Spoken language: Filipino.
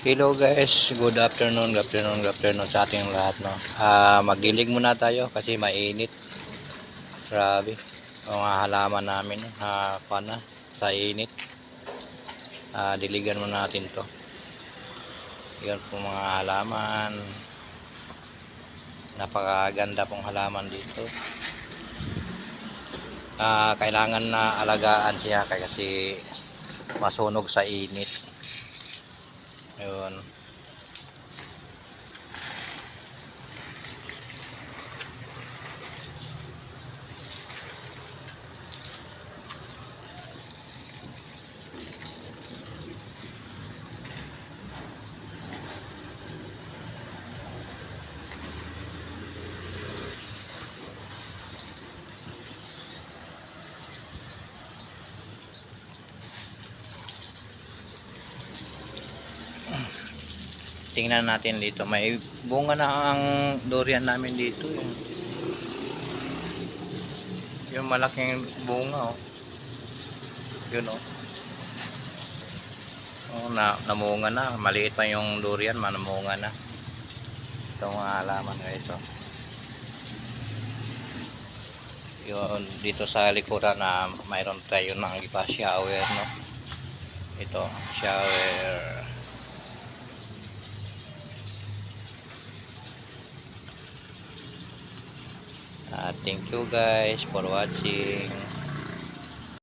Hello guys, good afternoon, sa ating lahat, no. Magdilig muna tayo kasi mainit. Grabe. Mga halaman namin pana sa init. Diligan muna natin 'to. 'Yon po mga halaman. Napakaganda pong halaman dito. Kailangan na alagaan siya kasi masunog sa init. Yun. Tingnan natin dito, may bunga na ang durian namin dito, yung malaking bunga, oh. Yun, oh. Oh, namunga na, maliit pa yung durian, namunga na. Ito mga halaman guys, oh. Yun, dito sa likuran na mayroon tayo ng ipa shower, no. Ito, shower. Thank you guys for watching.